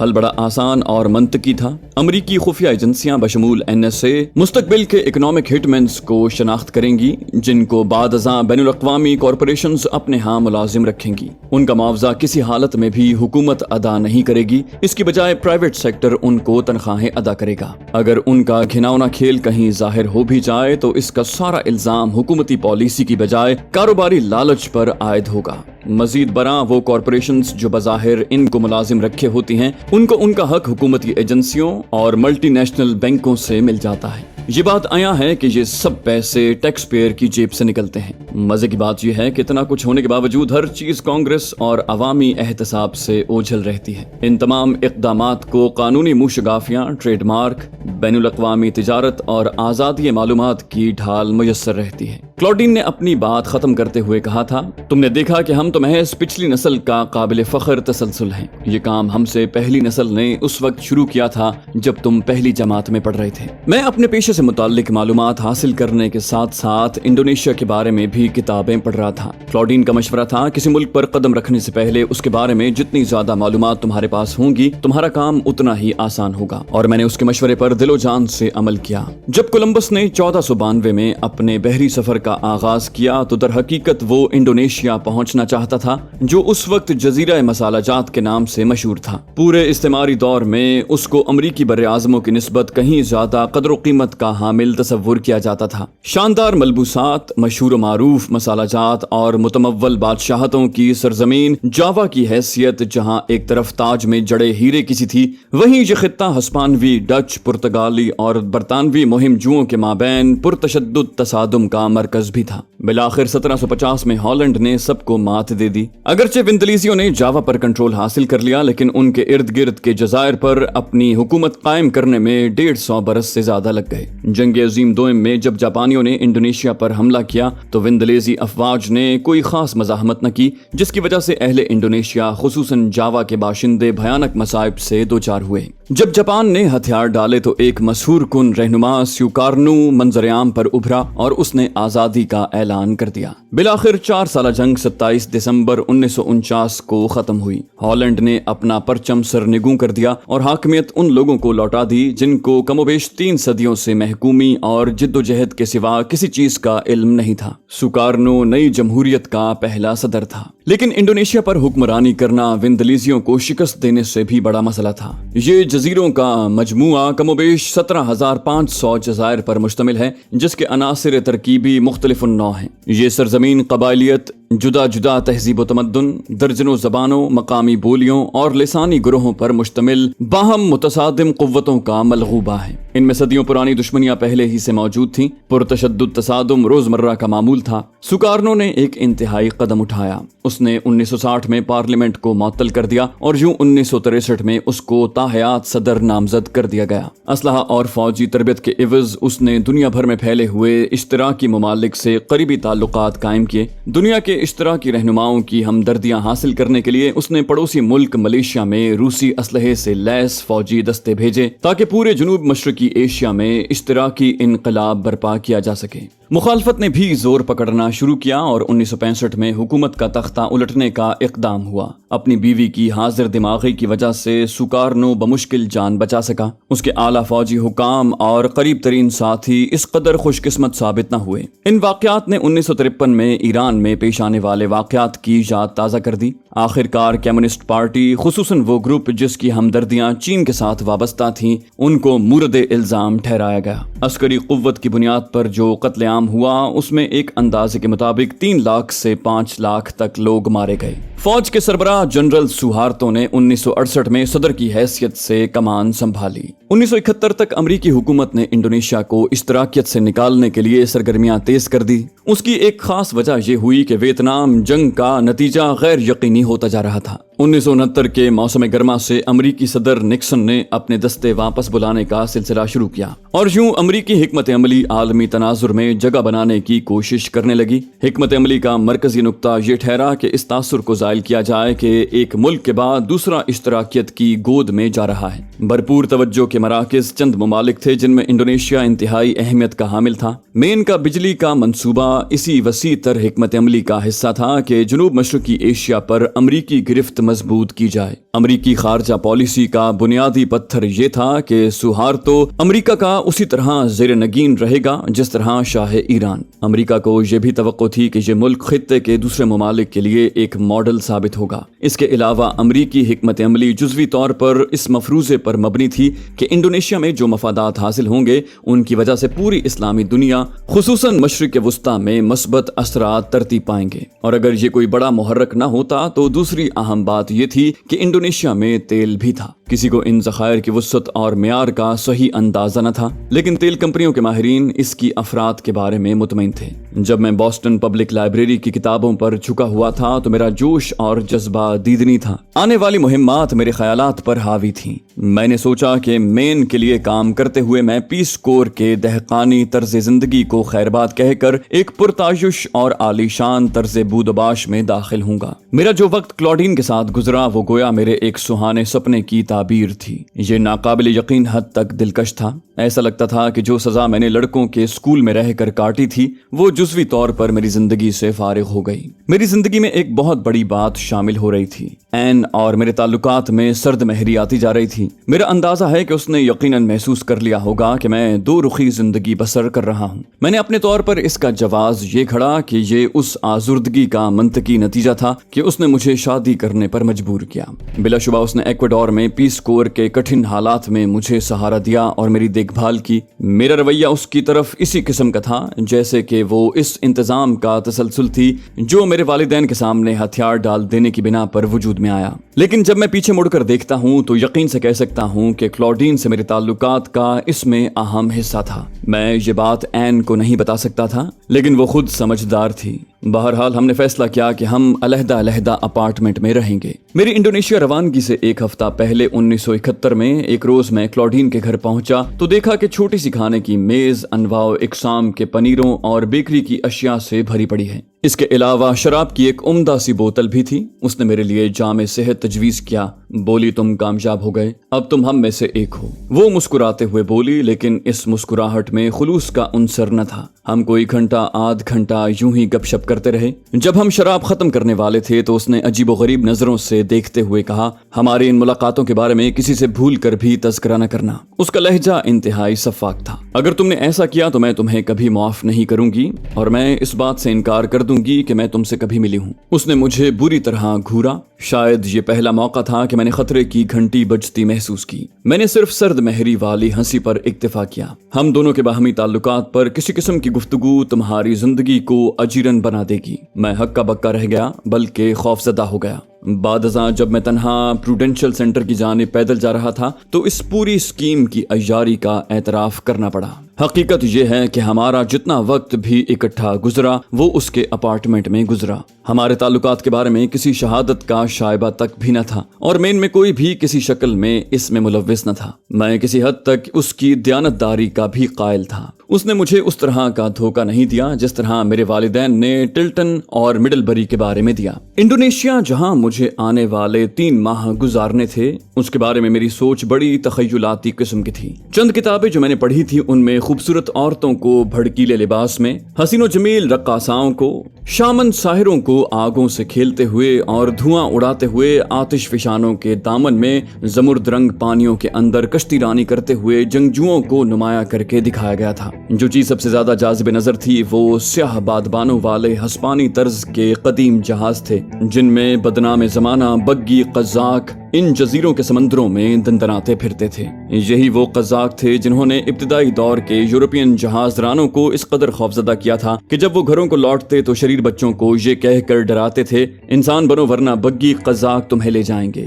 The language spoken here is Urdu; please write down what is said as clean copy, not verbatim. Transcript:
حل بڑا آسان اور منطقی تھا۔ امریکی خفیہ ایجنسیاں بشمول NSA مستقبل کے اکنامک ہٹمنز کو شناخت کریں گی جن کو بعد ازاں بین الاقوامی کارپوریشنز اپنے ہاں ملازم رکھیں گی۔ ان کا معاوضہ کسی حالت میں بھی حکومت ادا نہیں کرے گی، اس کی بجائے پرائیویٹ سیکٹر ان کو تنخواہیں ادا کرے گا۔ اگر ان کا گھناؤنا کھیل کہیں ظاہر ہو بھی جائے تو اس کا سارا الزام حکومتی پالیسی کی بجائے کاروباری لالچ پر عائد ہوگا۔ مزید برآں وہ کارپوریشنز جو بظاہر ان کو ملازم رکھے ہوتی ہیں ان کو ان کا حق حکومتی ایجنسیوں اور ملٹی نیشنل بینکوں سے مل جاتا ہے۔ یہ بات عیاں ہے کہ یہ سب پیسے ٹیکس پیئر کی جیب سے نکلتے ہیں۔ مزے کی بات یہ ہے کہ اتنا کچھ ہونے کے باوجود ہر چیز کانگریس اور عوامی احتساب سے اوجھل رہتی ہے۔ ان تمام اقدامات کو قانونی موشگافیاں، ٹریڈ مارک، بین الاقوامی تجارت اور آزادی معلومات کی ڈھال میسر رہتی ہے۔ کلاڈین نے اپنی بات ختم کرتے ہوئے کہا تھا، تم نے دیکھا کہ ہم تو محض پچھلی نسل کا قابل فخر تسلسل ہیں۔ یہ کام ہم سے پہلی نسل نے اس وقت شروع کیا تھا جب تم پہلی جماعت میں پڑھ رہے تھے۔ میں اپنے پیشے سے متعلق معلومات حاصل کرنے کے ساتھ ساتھ انڈونیشیا کے بارے میں بھی کتابیں پڑھ رہا تھا۔ کلاڈین کا مشورہ تھا کسی ملک پر قدم رکھنے سے پہلے اس کے بارے میں جتنی زیادہ معلومات تمہارے پاس ہوں گی تمہارا کام اتنا ہی آسان ہوگا، اور میں نے اس کے مشورے پر دل و جان سے عمل کیا۔ جب کولمبس نے 1492 میں اپنے بحری سفر کا آغاز کیا تو در حقیقت وہ انڈونیشیا پہنچنا چاہتا تھا جو اس وقت جزیرہ مسالہ جات کے نام سے مشہور تھا۔ پورے استعماری دور میں اس کو امریکی براعظموں کی نسبت کہیں زیادہ قدر و قیمت کا حامل تصور کیا جاتا تھا۔ شاندار ملبوسات، مشہور و معروف مسالہ جات اور متمول بادشاہتوں کی سرزمین جاوا کی حیثیت جہاں ایک طرف تاج میں جڑے ہیرے کسی تھی، وہیں یہ خطہ ہسپانوی، ڈچ، پرتگالی اور برطانوی مہم جوؤں کے مابین پرتشدد تصادم کا مرکز بھی تھا۔ بالآخر 1750 میں ہالینڈ نے سب کو مات دے دی۔ اگرچہ وندلیزیوں نے جاوا پر کنٹرول حاصل کر لیا لیکن ان کے ارد گرد کے جزائر پر اپنی حکومت قائم کرنے میں 150 برس سے زیادہ لگ گئے۔ جنگ عظیم دوئم میں جب جاپانیوں نے انڈونیشیا پر حملہ کیا تو وندلیزی افواج نے کوئی خاص مزاحمت نہ کی، جس کی وجہ سے اہل انڈونیشیا خصوصاً جاوا کے باشندے بھیانک مصائب سے دوچار ہوئے۔ جب جاپان نے ہتھیار ڈالے تو ایک مسحور کن رہنما سیوکارنو منظر عام پر ابھرا اور اس نے آزادی کا اعلان کر دیا۔ بالآخر 4 سالہ جنگ 27 دسمبر 1949 کو ختم ہوئی۔ ہالینڈ نے اپنا پرچم سرنگوں کر دیا اور حاکمیت ان لوگوں کو لوٹا دی جن کو کم و بیش 3 صدیوں سے محکومی اور جد و جہد کے سوا کسی چیز کا علم نہیں تھا۔ سوکارنو نئی جمہوریت کا پہلا صدر تھا، لیکن انڈونیشیا پر حکمرانی کرنا وندلیزیوں کو شکست دینے سے بھی بڑا مسئلہ تھا۔ یہ جزیروں کا مجموعہ کم و بیش 17,500 جزائر پر مشتمل ہے جس کے عناصر ترکیبی مختلف النوع ہیں۔ یہ سرزمین قبائلیت، جدا جدا تہذیب و تمدن، درجنوں زبانوں، مقامی بولیوں اور لسانی گروہوں پر مشتمل باہم متصادم قوتوں کا ملغوبہ ہے۔ ان میں صدیوں پرانی دشمنیاں پہلے ہی سے موجود تھیں۔ پرتشدد تصادم روزمرہ کا معمول تھا۔ سوکارنو نے ایک انتہائی قدم اٹھایا۔ اس نے 1960 میں پارلیمنٹ کو معطل کر دیا اور یوں 1963 میں اس کو تاحیات صدر نامزد کر دیا گیا۔ اسلحہ اور فوجی تربیت کے عوض اس نے دنیا بھر میں پھیلے ہوئے اشتراکی ممالک سے قریبی تعلقات قائم کیے۔ دنیا کے اشتراکی رہنماؤں کی ہمدردیاں حاصل کرنے کے لیے اس نے پڑوسی ملک ملیشیا میں روسی اسلحے سے لیس فوجی دستے بھیجے تاکہ پورے جنوب مشرقی ایشیا میں اشتراکی انقلاب برپا کیا جا سکے۔ مخالفت نے بھی زور پکڑنا شروع کیا اور 1965 میں حکومت کا تختہ الٹنے کا اقدام ہوا۔ اپنی بیوی کی حاضر دماغی کی وجہ سے سوکارنو بمشکل جان بچا سکا۔ اس کے اعلیٰ فوجی حکام اور قریب ترین ساتھی اس قدر خوش قسمت ثابت نہ ہوئے۔ ان واقعات نے 1953 میں ایران میں پیش آنے والے واقعات کی یاد تازہ کر دی۔ آخر کار کمیونسٹ پارٹی، خصوصاً وہ گروپ جس کی ہمدردیاں چین کے ساتھ وابستہ تھیں، ان کو مورد الزام ٹھہرایا گیا۔ عسکری قوت کی بنیاد پر جو قتل عام ہوا اس میں ایک اندازے کے مطابق 3 لاکھ سے 5 لاکھ تک لوگ مارے گئے۔ فوج کے سربراہ جنرل سوہارتو نے 1968 میں صدر کی حیثیت سے کمان سنبھالی۔ 1971 تک امریکی حکومت نے انڈونیشیا کو اشتراکیت سے نکالنے کے لیے سرگرمیاں تیز کر دی۔ اس کی ایک خاص وجہ یہ ہوئی کہ ویتنام جنگ کا نتیجہ غیر یقینی ہوتا جا رہا تھا۔ 1969 کے موسم گرما سے امریکی صدر نکسن نے اپنے دستے واپس بلانے کا سلسلہ شروع کیا اور یوں امریکی حکمت عملی عالمی تناظر میں جگہ بنانے کی کوشش کرنے لگی۔ حکمت عملی کا مرکزی نقطہ یہ ٹھہرا کہ اس تاثر کو ظاہر قائل کیا جائے کہ ایک ملک کے بعد دوسرا اشتراکیت کی گود میں جا رہا ہے۔ بھرپور توجہ کے مراکز چند ممالک تھے جن میں انڈونیشیا انتہائی اہمیت کا حامل تھا۔ مین کا بجلی کا منصوبہ اسی وسیع تر حکمت عملی کا حصہ تھا کہ جنوب مشرقی ایشیا پر امریکی گرفت مضبوط کی جائے۔ امریکی خارجہ پالیسی کا بنیادی پتھر یہ تھا کہ سوہارتو امریکہ کا اسی طرح زیر نگین رہے گا جس طرح شاہ ایران۔ امریکہ کو یہ بھی توقع تھی کہ یہ ملک خطے کے دوسرے ممالک کے لیے ایک ماڈل ثابت ہوگا۔ اس کے علاوہ امریکی حکمت عملی جزوی طور پر اس مفروضے پر مبنی تھی کہ انڈونیشیا میں جو مفادات حاصل ہوں گے ان کی وجہ سے پوری اسلامی دنیا خصوصاً مشرق وسطیٰ میں مثبت اثرات ترتیب پائیں گے، اور اگر یہ کوئی بڑا محرک نہ ہوتا تو دوسری اہم بات یہ تھی کہ انڈونیشیا میں تیل بھی تھا۔ کسی کو ان ذخائر کی وسعت اور معیار کا صحیح اندازہ نہ تھا، لیکن تیل کمپنیوں کے ماہرین اس کی افراد کے بارے میں مطمئن تھے۔ جب میں بوسٹن پبلک لائبریری کی کتابوں پر جھکا ہوا تھا تو میرا جوش اور جذبہ دیدنی تھا۔ آنے والی مہمات میرے خیالات پر حاوی تھیں۔ میں نے سوچا کہ مین کے لیے کام کرتے ہوئے میں پیس کور کے دہقانی طرز زندگی کو خیرباد کہہ کر ایک پرتعیش اور عالی شان طرز بود و باش میں داخل ہوں گا۔ میرا جو وقت کلاڈین کے ساتھ گزرا وہ گویا میرے ایک سہانے سپنے کی تعبیر تھی۔ یہ ناقابل یقین حد تک دلکش تھا۔ ایسا لگتا تھا کہ جو سزا میں نے لڑکوں کے اسکول میں رہ کر کاٹی تھی وہ جزوی طور پر میری زندگی سے فارغ ہو گئی۔ میری زندگی میں ایک بہت بڑی بات شامل ہو رہی تھی۔ این اور میرے تعلقات میں سرد مہری آتی جا رہی تھی۔ میرا اندازہ ہے کہ اس نے یقیناً محسوس کر لیا ہوگا کہ میں دو رخی زندگی بسر کر رہا ہوں۔ میں نے اپنے طور پر اس کا جواز یہ کھڑا کہ یہ اس آزردگی کا منطقی نتیجہ تھا کہ اس نے مجھے شادی کرنے پر مجبور کیا۔ بلا شبہ اس نے ایکواڈور میں پیس کور کے کٹھن حالات میں مجھے سہارا دیا اور میری دیکھ بھال کی۔ میرا رویہ اس کی طرف اسی قسم کا تھا جیسے کہ وہ اس انتظام کا تسلسل تھی جو میرے والدین کے سامنے ہتھیار ڈال دینے کی بنا پر وجود میں آیا۔ لیکن جب میں پیچھے مڑ کر دیکھتا ہوں تو یقین سے کہہ سکتا ہوں کہ کلاڈین سے میرے تعلقات کا اس میں اہم حصہ تھا۔ میں یہ بات این کو نہیں بتا سکتا تھا لیکن وہ خود سمجھدار تھی۔ بہرحال ہم نے فیصلہ کیا کہ ہم علیحدہ اپارٹمنٹ میں رہیں گے۔ میری انڈونیشیا روانگی سے ایک ہفتہ پہلے 1971 میں ایک روز میں کلاڈین کے گھر پہنچا تو دیکھا کہ چھوٹی سی کھانے کی میز انواع و اقسام کے پنیروں اور بیکری کی اشیاء سے بھری پڑی ہے۔ اس کے علاوہ شراب کی ایک عمدہ سی بوتل بھی تھی۔ اس نے میرے لیے جام صحت تجویز کیا۔ بولی تم کامیاب ہو گئے، اب تم ہم میں سے ایک ہو۔ وہ مسکراتے ہوئے بولی لیکن اس مسکراہٹ میں خلوص کا عنصر نہ تھا۔ ہم کوئی گھنٹہ آدھ گھنٹہ یوں ہی گپ شپ کرتے رہے۔ جب ہم شراب ختم کرنے والے تھے تو اس نے عجیب و غریب نظروں سے دیکھتے ہوئے کہا، ہماری ان ملاقاتوں کے بارے میں کسی سے بھول کر بھی تذکرہ نہ کرنا۔ اس کا لہجہ انتہائی شفاف تھا۔ اگر تم نے ایسا کیا تو میں تمہیں کبھی معاف نہیں کروں گی اور میں اس بات سے انکار کر دوں گی کہ میں تم سے کبھی ملی ہوں۔ اس نے مجھے بری طرح گھورا۔ شاید یہ پہلا موقع تھا کہ میں نے خطرے کی گھنٹی بجتی محسوس کی۔ میں نے صرف سرد مہری والی ہنسی پر اکتفا کیا۔ ہم دونوں کے باہمی تعلقات پر کسی قسم کی گفتگو تمہاری زندگی کو اجیرن بنا دے گی۔ میں ہکا بکا رہ گیا بلکہ خوفزدہ ہو گیا۔ بعد ازاں جب میں تنہا پروڈینشل سینٹر کی جانب پیدل جا رہا تھا تو اس پوری اسکیم کی عیاری کا اعتراف کرنا پڑا۔ حقیقت یہ ہے کہ ہمارا جتنا وقت بھی اکٹھا گزرا وہ اس کے اپارٹمنٹ میں گزرا۔ ہمارے تعلقات کے بارے میں کسی شہادت کا شائبہ تک بھی نہ تھا اور مین میں کوئی بھی کسی شکل میں اس میں ملوث نہ تھا۔ میں کسی حد تک اس کی دیانتداری کا بھی قائل تھا۔ اس نے مجھے اس طرح کا دھوکہ نہیں دیا جس طرح میرے والدین نے ٹلٹن اور مڈل بری کے بارے میں دیا۔ انڈونیشیا جہاں مجھے آنے والے 3 ماہ گزارنے تھے اس کے بارے میں میری سوچ بڑی تخیلاتی قسم کی تھی۔ چند کتابیں جو میں نے پڑھی تھی ان میں خوبصورت عورتوں کو بھڑکیلے لباس میں، حسین و جمیل رقاصاؤں کو، شامن ساحروں کو آگوں سے کھیلتے ہوئے اور دھواں اڑاتے ہوئے آتش فشانوں کے دامن میں زمرد رنگ پانیوں کے اندر کشتی رانی کرتے ہوئے جنگجوؤں کو نمایاں کر کے دکھایا گیا تھا۔ جو چیز سب سے زیادہ جاذب نظر تھی وہ سیاہ بادبانوں والے ہسپانی طرز کے قدیم جہاز تھے جن میں بدنام زمانہ بگی قزاق ان جزیروں کے سمندروں میں دندناتے پھرتے تھے۔ یہی وہ قزاق تھے جنہوں نے ابتدائی دور کے یورپین جہاز رانوں کو اس قدر خوفزدہ کیا تھا کہ جب وہ گھروں کو لوٹتے تو شریر بچوں کو یہ کہہ کر ڈراتے تھے، انسان بنو ورنہ بگی قزاق تمہیں لے جائیں گے۔